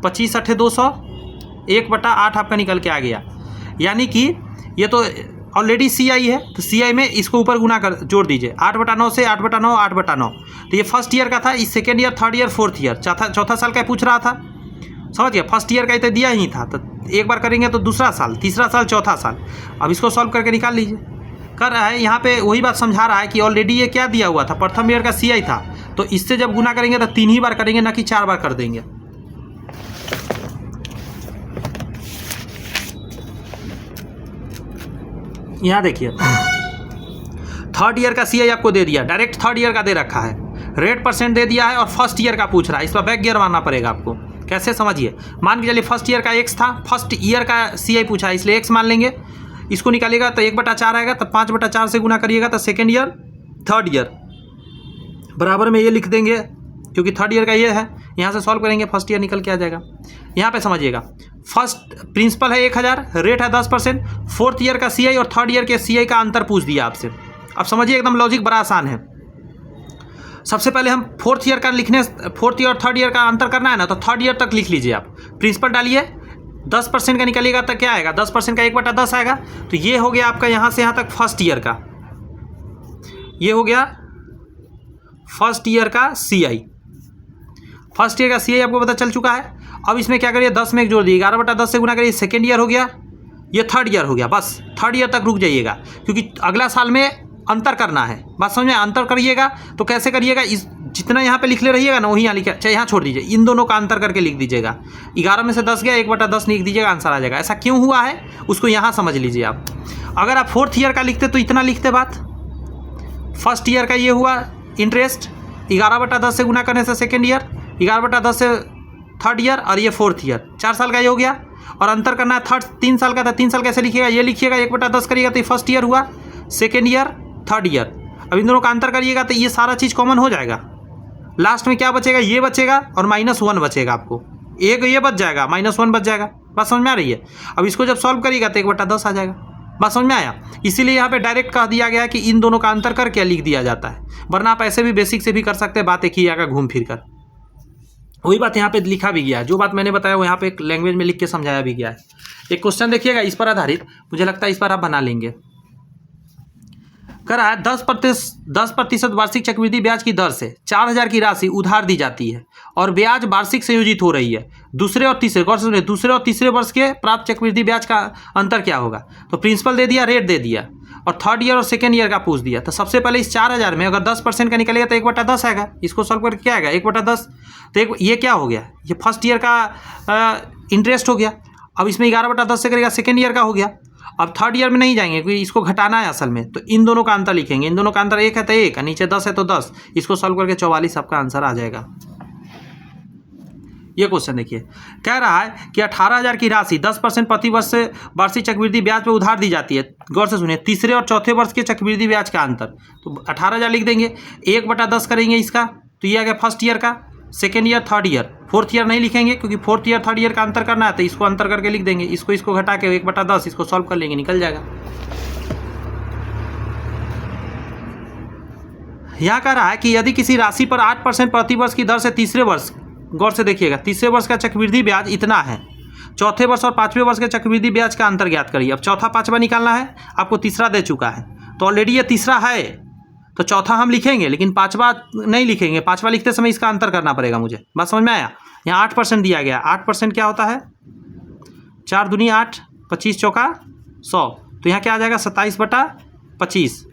25 8 200, 1/8 आपका निकल के आ गया। यानी कि ये तो ऑलरेडी CI है, तो CI में इसको ऊपर गुना कर जोड़ दीजिए, 8/9 से 8/9, 8/9। तो ये फर्स्ट ईयर का था, इस second year, 3rd year, 4th year, चौथा साल का पूछ रहा था, समझ गया। फर्स्ट ईयर का तो दिया ही था, तो एक बार करेंगे तो दूसरा साल, तीसरा साल, चौथा साल। अब इसको सॉल्व करके निकाल लीजिए। कर रहा है यहाँ पे वही बात समझा रहा है कि ऑलरेडी ये क्या दिया हुआ था, प्रथम ईयर का CI था, तो इससे जब गुना करेंगे तो 3 ही बार करेंगे, ना कि 4 बार कर देंगे। यहाँ देखिए 3rd ईयर का CI आपको दे दिया, डायरेक्ट 3rd ईयर का दे रखा है, रेट % दे दिया है, और फर्स्ट ईयर का पूछ रहा है। इस पर बैक गियर मारना पड़ेगा आपको। कैसे समझिए, मान के चलिए फर्स्ट ईयर का X था, फर्स्ट ईयर का CI पूछा है, इसलिए X मान लेंगे। इसको निकालिएगा तो 1/4 आएगा, तो 5/4 से गुना करिएगा तो सेकेंड ईयर, 3rd ईयर बराबर में ये लिख देंगे, क्योंकि 3rd ईयर का ये है। यहाँ से सॉल्व करेंगे, फर्स्ट ईयर निकल के आ जाएगा। यहाँ पे समझिएगा, फर्स्ट प्रिंसिपल है 1000, रेट है 10%, 4th ईयर का CI और 3rd ईयर के CI का अंतर पूछ दिया आपसे। अब समझिए एकदम लॉजिक बड़ा आसान है। सबसे पहले हम 4th ईयर का लिखने, 4th ईयर और 3rd ईयर का अंतर करना है ना, तो 3rd ईयर तक लिख लीजिए आप। प्रिंसिपल डालिए, 10% का निकलिएगा तो क्या आएगा, 10% का 1/10 आएगा। तो ये हो गया आपका यहाँ से यहाँ तक फर्स्ट ईयर का, ये हो गया फर्स्ट ईयर का CI। फर्स्ट ईयर का CI आपको पता चल चुका है। अब इसमें क्या करिए, 10 में एक जोड़ दिए, 11/10 से गुना करिए, सेकेंड ईयर हो गया, ये 3rd ईयर हो गया। बस 3rd ईयर तक रुक जाइएगा, क्योंकि अगला साल में अंतर करना है। बात समझ में, अंतर करिएगा तो कैसे करिएगा, इस जितना यहाँ पे लिखले रहिएगा ना, वही यहाँ लिखा, चाहे यहाँ छोड़ दीजिए, इन दोनों का अंतर करके लिख दीजिएगा। 11 में से 10 गया, 1/10 लिख दीजिएगा, आंसर आ जाएगा। ऐसा क्यों हुआ है उसको यहाँ समझ लीजिए आप। अगर आप 4th ईयर का लिखते तो इतना लिखते बात, फर्स्ट ईयर का ये हुआ इंटरेस्ट, 11/10 से गुना करने से सेकेंड ईयर, 11/10 से 3rd ईयर, और ये 4th ईयर, 4 साल का ये हो गया। और अंतर करना है 3 साल का था, 3 साल कैसे लिखिएगा, ये लिखिएगा, 1/10 करिएगा तो ये फर्स्ट ईयर हुआ, सेकेंड ईयर, 3rd ईयर। अब इन दोनों का अंतर करिएगा तो ये सारा चीज़ कॉमन हो जाएगा। लास्ट में क्या बचेगा, ये बचेगा और -1 बचेगा आपको, एक ये बच जाएगा, -1 बच जाएगा। बात समझ में आ रही है। अब इसको जब सॉल्व करिएगा तो 1/10 आ जाएगा। बात समझ में आया। इसीलिए यहाँ पे डायरेक्ट कह दिया गया है कि इन दोनों का अंतर करके लिख दिया जाता है, वरना आप ऐसे भी बेसिक से भी कर सकते हैं, बात एक ही आएगा घूम फिर कर। वही बात यहाँ पे लिखा भी गया है, जो बात मैंने बताया वो यहाँ पे एक लैंग्वेज में लिख के समझाया भी गया है। एक क्वेश्चन देखिएगा इस पर आधारित, मुझे लगता है इस पर आप बना लेंगे। कह रहा है 10% वार्षिक चक्रवृद्धि ब्याज की दर से 4000 की राशि उधार दी जाती है और ब्याज वार्षिक संयोजित हो रही है। दूसरे और तीसरे, गौर से सुनिए, दूसरे और तीसरे वर्ष के प्राप्त चक्रवृद्धि ब्याज का अंतर क्या होगा। तो प्रिंसिपल दे दिया, रेट दे दिया, और 3rd ईयर और सेकेंड ईयर का पूछ दिया। तो सबसे पहले इस 4000 में अगर 10% का निकलेगा तो 1/10 आएगा। इसको सॉल्व करके क्या आएगा, 1/10। तो ये क्या हो गया, ये फर्स्ट ईयर का इंटरेस्ट हो गया। अब इसमें 11/10 से करेगा, सेकेंड ईयर का हो गया। अब 3rd ईयर में नहीं जाएंगे क्योंकि इसको घटाना है असल में, तो इन दोनों का अंतर लिखेंगे। इन दोनों का अंतर 1 है तो 1, नीचे 10 है तो 10। इसको सॉल्व करके 44 आपका आंसर आ जाएगा। ये क्वेश्चन देखिए, कह रहा है कि 18000 की राशि 10% प्रति वर्ष से वार्षिक चक्रवृद्धि ब्याज पे उधार दी जाती है। गौर से सुनिए, तीसरे और चौथे वर्ष के चक्रवृद्धि ब्याज का अंतर, तो 18000 लिख देंगे, 1/10 करेंगे इसका, तो ये आ गया फर्स्ट ईयर का। Second year, third year. Fourth year नहीं लिखेंगे क्योंकि फोर्थ ईयर थर्ड ईयर का अंतर करना है, तो इसको अंतर करके लिख देंगे, इसको घटा के 1/10 इसको सॉल्व कर लेंगे, निकल जाएगा। यहाँ कह रहा है कि यदि किसी राशि पर 8% प्रतिवर्ष की दर से तीसरे वर्ष, गौर से देखिएगा, तीसरे वर्ष का चक्रवृद्धि ब्याज इतना है, चौथे वर्ष और पाँचवें वर्ष के चक्रवृद्धि ब्याज का अंतर ज्ञात करिए। अब चौथा पाँचवा निकालना है, आपको तीसरा दे चुका है, तो ऑलरेडी ये तीसरा है, तो चौथा हम लिखेंगे लेकिन पाँचवा नहीं लिखेंगे। पाँचवा लिखते समय इसका अंतर करना पड़ेगा मुझे, बात समझ में आया। यहाँ 8% दिया गया, 8% क्या होता है, 4 दूनी 8, 25 चौका 100, तो यहाँ क्या आ जाएगा 27/25।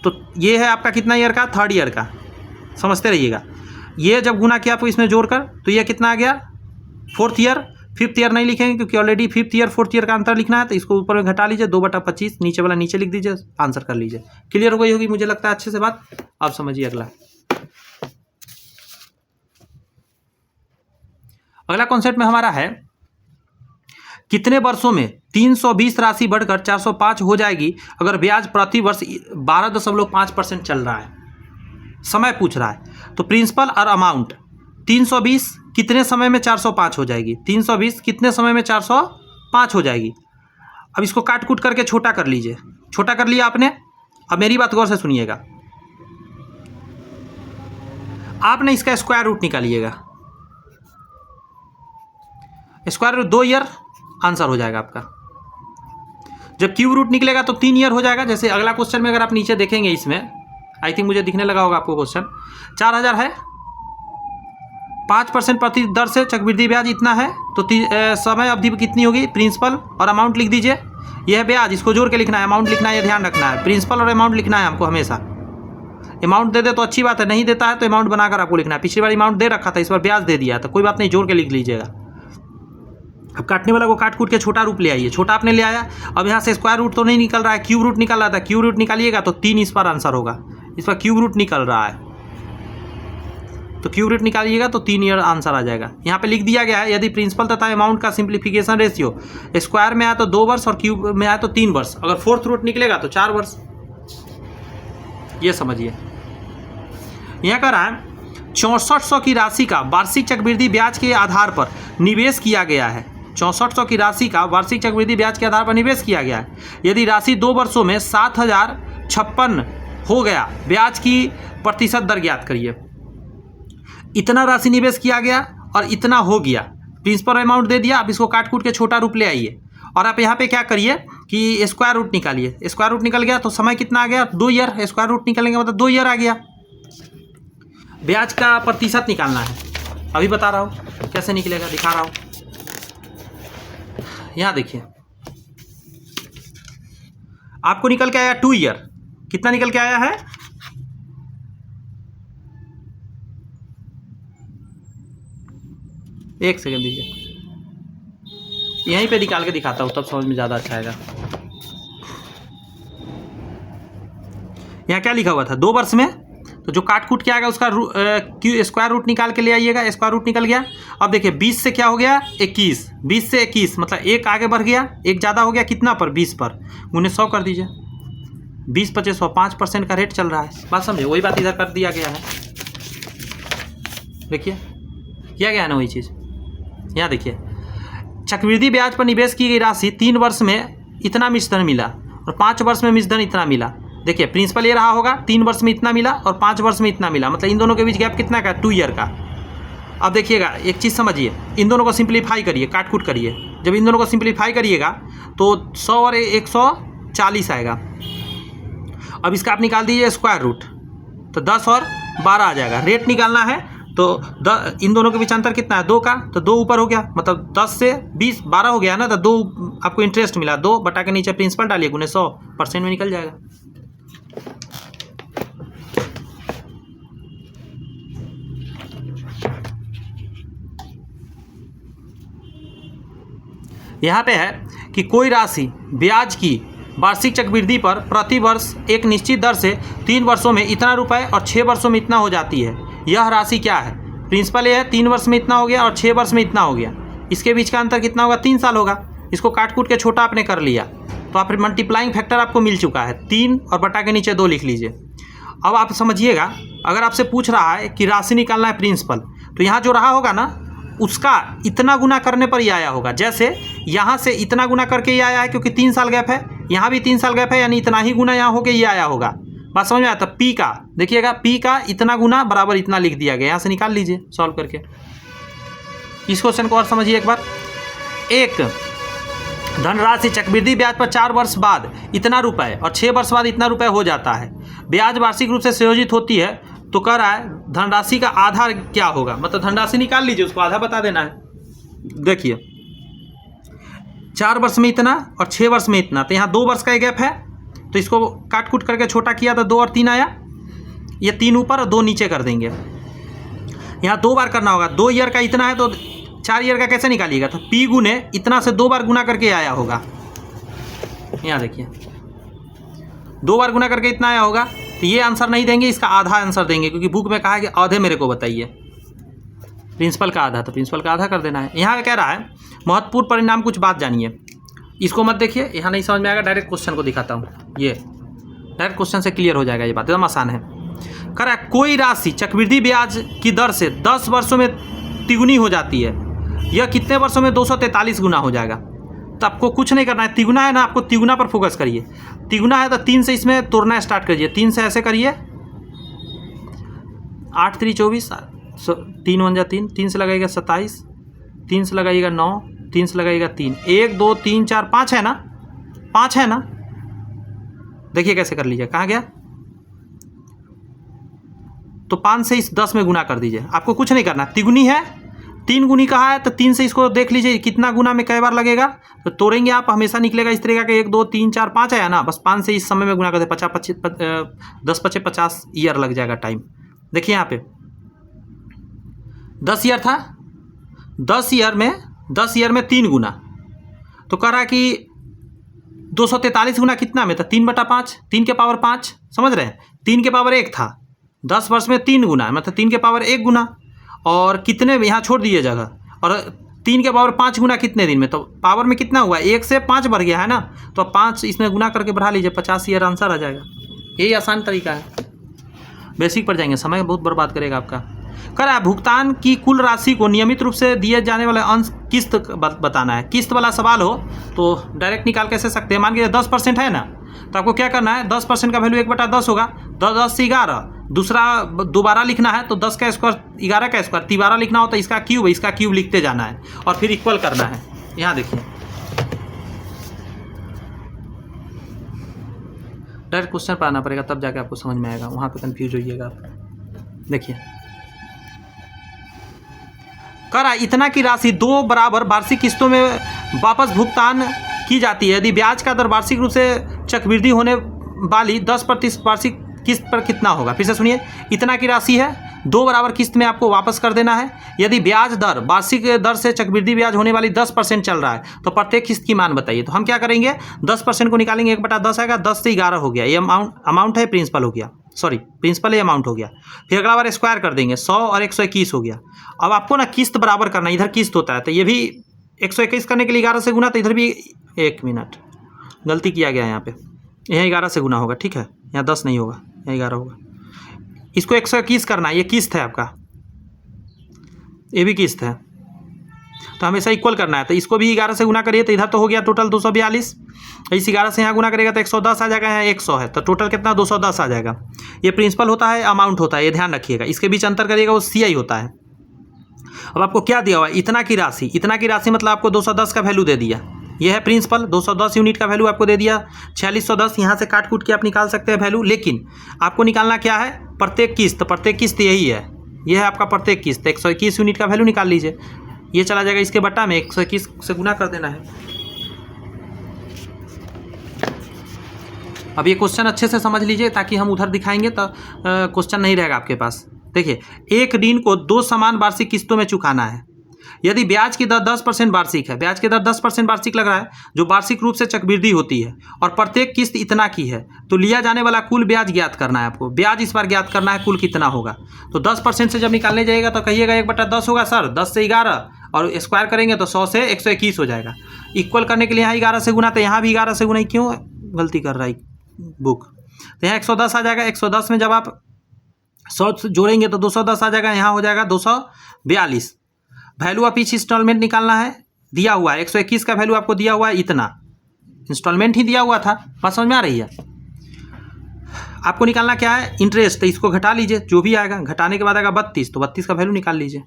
तो ये है आपका कितना ईयर का, थर्ड ईयर का, समझते रहिएगा। ये जब गुना किया आपको इसमें जोड़कर, तो ये कितना आ गया, फोर्थ ईयर। फिफ्थ ईयर नहीं लिखेंगे क्योंकि already fifth year fourth year का अंतर लिखना है, तो इसको ऊपर में घटा लीजिए, 2/25, नीचे वाला नीचे लिख दीजिए, आंसर कर लीजिए। क्लियर हो गई होगी मुझे लगता है अच्छे से बात। अब समझिए अगला कॉन्सेप्ट में हमारा है, कितने वर्षों में 320 राशि बढ़कर 405 हो जाएगी अगर ब्याज प्रति वर्ष 12.5% चल रहा है। समय पूछ रहा है, तो प्रिंसिपल और अमाउंट 320 कितने समय में 405 हो जाएगी, 320 कितने समय में 405 हो जाएगी। अब इसको काट कूट करके छोटा कर लीजिए, छोटा कर लिया आपने। अब मेरी बात गौर से सुनिएगा, आपने इसका स्क्वायर रूट निकालिएगा, स्क्वायर रूट 2 ईयर आंसर हो जाएगा आपका। जब क्यूब रूट निकलेगा तो 3 ईयर हो जाएगा। जैसे अगला क्वेश्चन में अगर आप नीचे देखेंगे, इसमें आई थिंक मुझे दिखने लगा होगा आपको क्वेश्चन, 4000 है, 5% प्रति दर से चक्रवृद्धि ब्याज इतना है, तो समय अवधि कितनी होगी, प्रिंसिपल और अमाउंट लिख दीजिए। यह है ब्याज, इसको जोड़ के लिखना है, अमाउंट लिखना है, ये ध्यान रखना है। प्रिंसिपल और अमाउंट लिखना है हमको हमेशा। अमाउंट दे दे तो अच्छी बात है, नहीं देता है तो अमाउंट बनाकर आपको लिखना है। पिछली बार अमाउंट दे रखा था, इस बार ब्याज दे दिया, तो कोई बात नहीं, जोड़ के लिख लीजिएगा। अब काटने वाला को काट कूट के छोटा रूप ले आइए, छोटा आपने ले आया। अब यहाँ से स्क्वायर रूट तो नहीं निकल रहा है, क्यूब रूट निकल रहा था, क्यूब रूट निकालिएगा तो 3 इस पर आंसर होगा। इस पर क्यूब रूट निकल रहा है, तो क्यूब रूट निकालिएगा तो 3 ईयर आंसर आ जाएगा। यहाँ पे लिख दिया गया है, यदि प्रिंसिपल तथा अमाउंट का सिंप्लीफिकेशन रेशियो स्क्वायर में आया तो 2 वर्ष और क्यूब में आया तो 3 वर्ष, अगर फोर्थ रूट निकलेगा तो 4 वर्ष। ये समझिए। यहाँ कह रहा है 6400 की राशि का वार्षिक चक्रवृद्धि ब्याज के आधार पर निवेश किया गया है। 6400 की राशि का वार्षिक चक्रवृद्धि ब्याज के आधार पर निवेश किया गया है। यदि राशि 2 वर्षों में 7056 हो गया, ब्याज की प्रतिशत दर ज्ञात करिए। इतना राशि निवेश किया गया और इतना हो गया, प्रिंसिपल अमाउंट दे दिया। अब इसको काट कूट के छोटा रूप ले आइए और आप यहाँ पे क्या करिए कि स्क्वायर रूट निकालिए। स्क्वायर रूट निकल गया तो समय कितना आ गया, 2 ईयर। स्क्वायर रूट निकलेंगे मतलब 2 ईयर आ गया। ब्याज का प्रतिशत निकालना है, अभी बता रहा हूँ कैसे निकलेगा, दिखा रहा हूँ। यहाँ देखिए, आपको निकल के आया 2 ईयर। कितना निकल के आया है, एक सेकंड दीजिए, यहीं पे निकाल के दिखाता हूँ, तब समझ में ज़्यादा अच्छा आएगा। यहाँ क्या लिखा हुआ था, 2 वर्ष में, तो जो काट कूट के आएगा उसका स्क्वायर रूट निकाल के ले आइएगा। स्क्वायर रूट निकल गया। अब देखिए 20 से क्या हो गया, 21, 20 से 21 मतलब 1 आगे बढ़ गया, 1 ज़्यादा हो गया, कितना पर, 20 पर, उन्हें 100 कर दीजिए। 20 25 100, 5% का रेट चल रहा है। बात समझे, वही बात इधर कर दिया गया है। देखिए किया गया है ना वही चीज़। यहाँ देखिए, चक्रवृद्धि ब्याज पर निवेश की गई राशि 3 वर्ष में इतना मिश्रण मिला और 5 वर्ष में मिश्रण इतना मिला। देखिए प्रिंसिपल ये रहा होगा, 3 वर्ष में इतना मिला और 5 वर्ष में इतना मिला, मतलब इन दोनों के बीच गैप कितना का, 2 ईयर का। अब देखिएगा एक चीज़ समझिए, इन दोनों को सिंप्लीफाई करिए, काट कूट करिए। जब इन दोनों को सिंप्लीफाई करिएगा तो 100 और 140 आएगा। अब इसका आप निकाल दीजिए स्क्वायर रूट, तो 10 और 12 आ जाएगा। रेट निकालना है तो इन दोनों के बीच अंतर कितना है, 2 का, तो 2 ऊपर हो गया, मतलब 10 से 20 12 हो गया ना, तो 2 आपको इंटरेस्ट मिला, 2 बटा के नीचे प्रिंसिपल डालिए, गुने 100% में निकल जाएगा। यहाँ पे है कि कोई राशि ब्याज की वार्षिक चक्रवृद्धि पर प्रति वर्ष एक निश्चित दर से 3 वर्षों में इतना रुपए और 6 वर्षों में इतना हो जाती है। यह राशि क्या है, प्रिंसिपल ये है, 3 वर्ष में इतना हो गया और 6 वर्ष में इतना हो गया। इसके बीच का अंतर कितना होगा, 3 साल होगा। इसको काट कूट के छोटा आपने कर लिया, तो आप मल्टीप्लाइंग फैक्टर आपको मिल चुका है 3 और बटा के नीचे 2 लिख लीजिए। अब आप समझिएगा, अगर आपसे पूछ रहा है कि राशि निकालना है प्रिंसिपल, तो यहाँ जो रहा होगा ना उसका इतना गुना करने पर ही आया होगा। जैसे यहाँ से इतना गुना करके ये आया है क्योंकि 3 साल गैप है, यहाँ भी 3 साल गैप है, यानी इतना ही गुना यहाँ होके ये आया होगा। बात समझ में आया? तो पी का देखिएगा, पी का इतना गुना बराबर इतना लिख दिया गया, यहाँ से निकाल लीजिए सॉल्व करके। इस क्वेश्चन को और समझिए एक बार। एक धनराशि चक्रवृद्धि ब्याज पर 4 वर्ष बाद इतना रुपए और 6 वर्ष बाद इतना रुपए हो जाता है। ब्याज वार्षिक रूप से संयोजित होती है, तो कह रहा है धनराशि का आधा क्या होगा, मतलब धनराशि निकाल लीजिए, उसको आधा बता देना है। देखिए 4 वर्ष में इतना और 6 वर्ष में इतना, तो यहाँ 2 वर्ष का गैप है, तो इसको काट कूट करके छोटा किया तो 2 और 3 आया, ये 3 ऊपर और 2 नीचे कर देंगे। यहाँ 2 बार करना होगा, 2 ईयर का इतना है तो 4 ईयर का कैसे निकालिएगा, तो पी गुने इतना से 2 बार गुना करके आया होगा। यहाँ देखिए 2 बार गुना करके इतना आया होगा, तो ये आंसर नहीं देंगे, इसका आधा आंसर देंगे, क्योंकि बुक में कहा है कि आधे मेरे को बताइए, प्रिंसिपल का आधा, तो प्रिंसिपल का आधा कर देना है। यहाँ कह रहा है महत्वपूर्ण परिणाम कुछ बात जानिए, इसको मत देखिए, यहाँ नहीं समझ में आएगा, डायरेक्ट क्वेश्चन को दिखाता हूँ, ये डायरेक्ट क्वेश्चन से क्लियर हो जाएगा, ये बात एकदम आसान है। कह रहा है कोई राशि चक्रवृद्धि ब्याज की दर से 10 वर्षों में तिगुनी हो जाती है, यह कितने वर्षों में 243 गुना हो जाएगा। तो आपको कुछ नहीं करना है, तिगुना है ना, आपको तिगुना पर फोकस करिए। तिगुना है तो 3 से इसमें तोड़ना स्टार्ट करिए, 3 से ऐसे करिए, 8 3 24, 3 1 जा 3, 3 से लगाइएगा 27, 3 से लगाइएगा 9, 3 से लगाइएगा 3, 1 2 3 4 5 है ना, 5 है ना। देखिए कैसे कर लीजिए, कहाँ गया, तो 5 से इस 10 में गुना कर दीजिए, आपको कुछ नहीं करना। तिगुनी है, 3 गुनी कहा है, तो 3 से इसको देख लीजिए कितना गुना में कई बार लगेगा, तो तोड़ेंगे आप, हमेशा निकलेगा इस तरीके का 1 2 3 4 5 आया ना, बस 5 से इस समय में गुना करते 10 25 50 ईयर लग जाएगा टाइम। देखिए यहाँ पे 10 ईयर था, 10 ईयर में 3 गुना, तो कह रहा है कि 243 गुना कितना में था, 3/5, 3 के पावर 5, समझ रहे हैं, 3 के पावर 1 था, 10 वर्ष में 3 गुना, मतलब 3 के पावर 1 गुना, और कितने में यहाँ छोड़ दीजिए जगह, और 3 के पावर 5 गुना कितने दिन में, तो पावर में कितना हुआ, 1 से 5 बढ़ गया है ना, तो 5 इसमें गुना करके बढ़ा लीजिए, 50 ईयर आंसर आ जाएगा। यही आसान तरीका है, बेसिक पर जाएंगे, समय बहुत बर्बाद करेगा आपका। कह रहा है भुगतान की कुल राशि को नियमित रूप से दिए जाने वाले अंश किस्त बताना है। किस्त वाला सवाल हो तो डायरेक्ट निकाल कैसे सकते हैं, मान के 10% है ना, तो आपको क्या करना है, 10% का वैल्यू 1/10 होगा, 10 से 11, दूसरा दोबारा लिखना है तो 10 का स्क्वायर 11 का स्क्वायर, तिबारा लिखना हो तो इसका क्यूब लिखते जाना है और फिर इक्वल करना है। यहाँ देखिए डायरेक्ट क्वेश्चन पर आना पड़ेगा, तब जाके आपको समझ में आएगा, वहाँ पे कंफ्यूज होइएगा आप। देखिए कह रहा इतना की राशि 2 बराबर वार्षिक किस्तों में वापस भुगतान की जाती है, यदि ब्याज का दर वार्षिक रूप से चक्रवृद्धि होने वाली 10% वार्षिक किस्त पर कितना होगा। फिर से सुनिए, इतना की राशि है, 2 बराबर किस्त में आपको वापस कर देना है, यदि ब्याज दर वार्षिक दर से चक्रवृद्धि ब्याज होने वाली 10% चल रहा है, तो प्रत्येक किस्त की मान बताइए। तो हम क्या करेंगे, 10% को निकालेंगे, 1/10 आएगा, 10 से 11 हो गया, ये अमाउंट है, प्रिंसिपल हो गया, सॉरी प्रिंसिपल ये अमाउंट हो गया। फिर अगला बार स्क्वायर कर देंगे, 100 और 121 हो गया। अब आपको ना किस्त बराबर करना, इधर किस्त होता है, तो ये भी 121 करने के लिए 11 से गुना, तो इधर भी 1 मिनट गलती किया गया यहाँ पे, यहाँ 11 से गुना होगा, ठीक है, यहाँ 10 नहीं होगा, यहाँ 11 होगा। इसको 121 करना है, ये किस्त है आपका, ये भी किस्त है, तो हमेशा इक्वल करना है, तो इसको भी 11 से गुना करिए, तो इधर तो हो गया टोटल 242, इस 11 से यहाँ गुना करेगा तो 110 आ जाएगा, यहाँ 100 है, तो टोटल कितना 210 आ जाएगा। ये प्रिंसिपल होता है, अमाउंट होता है, ये ध्यान रखिएगा, इसके बीच अंतर करिएगा, वो CI होता है। अब आपको क्या दिया हुआ है, इतना की राशि मतलब आपको 210 का वैल्यू दे दिया, ये है प्रिंसिपल, 210 यूनिट का वैल्यू आपको दे दिया, 4610 यहाँ से काट कूट के आप निकाल सकते हैं वैल्यू, लेकिन आपको निकालना क्या है, प्रत्येक किस्त यही है, ये है आपका प्रत्येक किस्त, 121 यूनिट का वैल्यू निकाल लीजिए, ये चला जाएगा इसके बट्टा में, 121 से गुना कर देना है। अब ये क्वेश्चन अच्छे से समझ लीजिए, ताकि हम उधर दिखाएंगे तो क्वेश्चन नहीं रहेगा आपके पास। देखिए, एक ऋण को 2 समान वार्षिक किस्तों में चुकाना है, यदि ब्याज की दर 10% वार्षिक है, ब्याज की दर 10% वार्षिक लग रहा है, जो वार्षिक रूप से चक्रवृद्धि होती है, और प्रत्येक किस्त इतना की है, तो लिया जाने वाला कुल ब्याज ज्ञात करना है आपको। ब्याज इस बार ज्ञात करना है, कुल कितना होगा, तो 10% से जब निकालने जाएगा तो कहिएगा 1/10 होगा सर, 10 से 11 और स्क्वायर करेंगे तो 100 से 121 हो जाएगा। इक्वल करने के लिए यहाँ 11 से गुना, तो यहाँ भी 11 से गुना, क्यों गलती कर रहा है बुक, तो यहाँ 110 आ जाएगा। 110 में जब आप 100 जोड़ेंगे तो 210 आ जाएगा, यहाँ हो जाएगा 242। वैल्यू ऑफ ईच इंस्टॉलमेंट निकालना है, दिया हुआ है 121 का वैल्यू आपको दिया हुआ है, इतना इंस्टॉलमेंट ही दिया हुआ था, बात समझ में आ रही है। आपको निकालना क्या है, इंटरेस्ट, तो इसको घटा लीजिए, जो भी आएगा घटाने के बाद आएगा 32, तो 32 का वैल्यू निकाल लीजिए।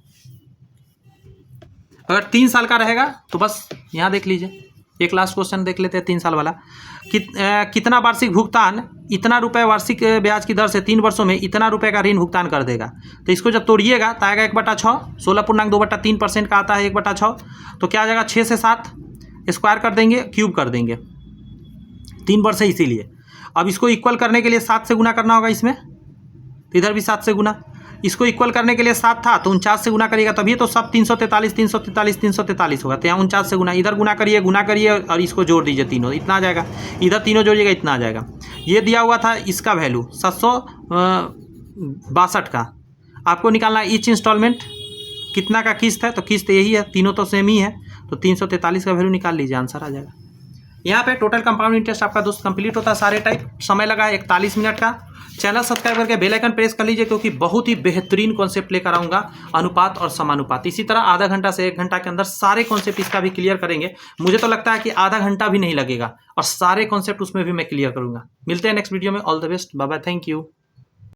अगर 3 साल का रहेगा तो बस यहाँ देख लीजिए, एक लास्ट क्वेश्चन देख लेते हैं 3 साल वाला। कितना वार्षिक भुगतान इतना रुपए वार्षिक ब्याज की दर से 3 वर्षों में इतना रुपए का ऋण भुगतान कर देगा। तो इसको जब तोड़िएगा तो आएगा 1/6, 16.2/3% का आता है 1/6, तो क्या आ जाएगा 6 से 7 स्क्वायर कर देंगे, क्यूब कर देंगे, 3 वर्ष है इसीलिए। अब इसको इक्वल करने के लिए 7 से गुना करना होगा इसमें, तो इधर भी 7 से गुना, इसको इक्वल करने के लिए 7 था तो 49 से गुना करिएगा, तभी तो सब 343 होगा, तो यहाँ 49 से गुना, इधर गुना करिए और इसको जोड़ दीजिए तीनों, इतना आ जाएगा, इधर तीनों जोड़िएगा इतना आ जाएगा। ये दिया हुआ था इसका वैल्यू 762 का, आपको निकालना है ईच इंस्टॉलमेंट कितना का किस्त है, तो किस्त यही है, तीनों तो सेम ही है, तो 343 का वैल्यू निकाल लीजिए, आंसर आ जाएगा। यहाँ पे टोटल कंपाउंड इंटरेस्ट आपका दोस्त कंप्लीट होता है सारे टाइप, समय लगा है 41 मिनट का। चैनल सब्सक्राइब करके बेल आइकन प्रेस कर लीजिए, क्योंकि बहुत ही बेहतरीन कॉन्सेप्ट लेकर आऊँगा, अनुपात और समानुपात। इसी तरह आधा घंटा से 1 घंटा के अंदर सारे कॉन्सेप्ट इसका भी क्लियर करेंगे। मुझे तो लगता है कि आधा घंटा भी नहीं लगेगा और सारे कॉन्सेप्ट उसमें भी मैं क्लियर करूँगा। मिलते हैं नेक्स्ट वीडियो में, all the best, bye bye, thank you.